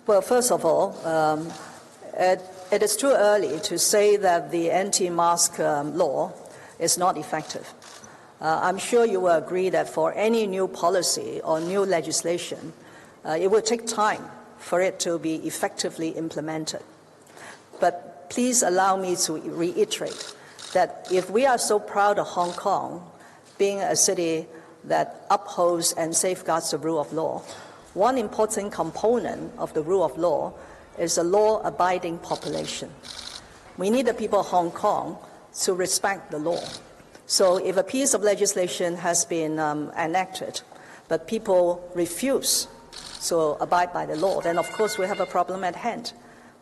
Well, first of all, it is too early to say that the anti-mask law is not effective. I'm sure you will agree that for any new policy or new legislation, it will take time for it to be effectively implemented. But please allow me to reiterate that if we are so proud of Hong Kong being a city that upholds and safeguards the rule of law, one important component of the rule of law is a law-abiding population. We need the people of Hong Kong to respect the law. So if a piece of legislation has been enacted, but people refuse to abide by the law, then of course we have a problem at hand.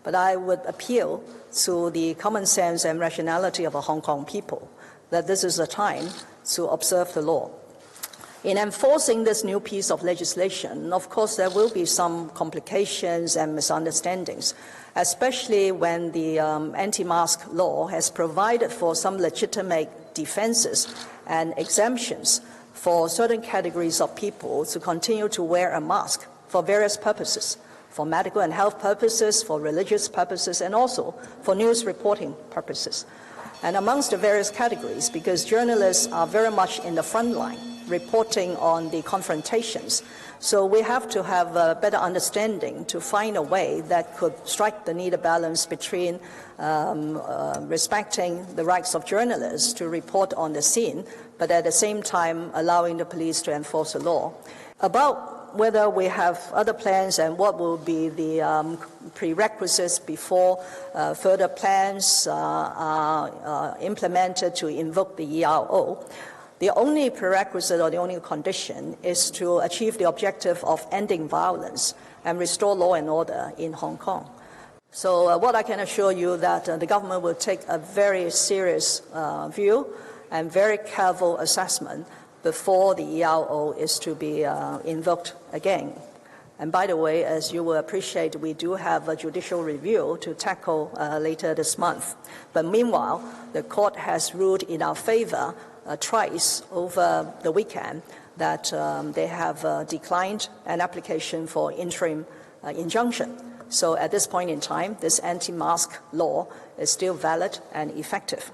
But I would appeal to the common sense and rationality of the Hong Kong people that this is a time to observe the law. In enforcing this new piece of legislation, of course, there will be some complications and misunderstandings, especially when the anti-mask law has provided for some legitimate defenses and exemptions for certain categories of people to continue to wear a mask for various purposes, for medical and health purposes, for religious purposes, and also for news reporting purposes. And amongst the various categories, because journalists are very much in the front line, reporting on the confrontations. So we have to have a better understanding to find a way that could strike the needed balance between respecting the rights of journalists to report on the scene, but at the same time allowing the police to enforce the law. About whether we have other plans and what will be the prerequisites before further plans are implemented to invoke the ERO, the only prerequisite or the only condition is to achieve the objective of ending violence and restore law and order in Hong Kong. So what I can assure you that the government will take a very serious view and very careful assessment before the ERO is to be invoked again. And by the way, as you will appreciate, we do have a judicial review to tackle later this month. But meanwhile, the court has ruled in our favor twice over the weekend that they have declined an application for interim injunction. So at this point in time, this anti-mask law is still valid and effective.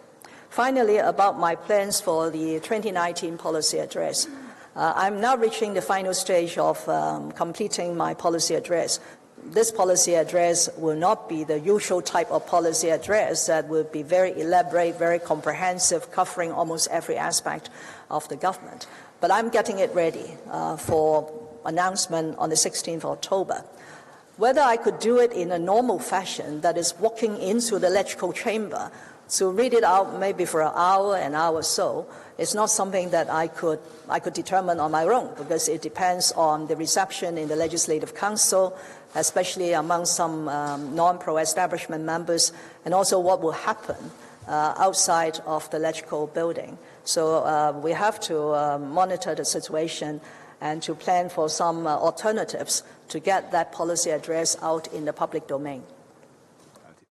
Finally, about my plans for the 2019 policy address. I'm now reaching the final stage of completing my policy address. This policy address will not be the usual type of policy address that will be very elaborate, very comprehensive, covering almost every aspect of the government. But I'm getting it ready for announcement on the 16th of October. Whether I could do it in a normal fashion, that is walking into the electoral chamber to read it out maybe for an hour or so, is not something that I could determine on my own, because it depends on the reception in the Legislative Council, especially among some non-pro-establishment members, and also what will happen outside of the electoral building. So we have to monitor the situation and to plan for some alternatives to get that policy address out in the public domain.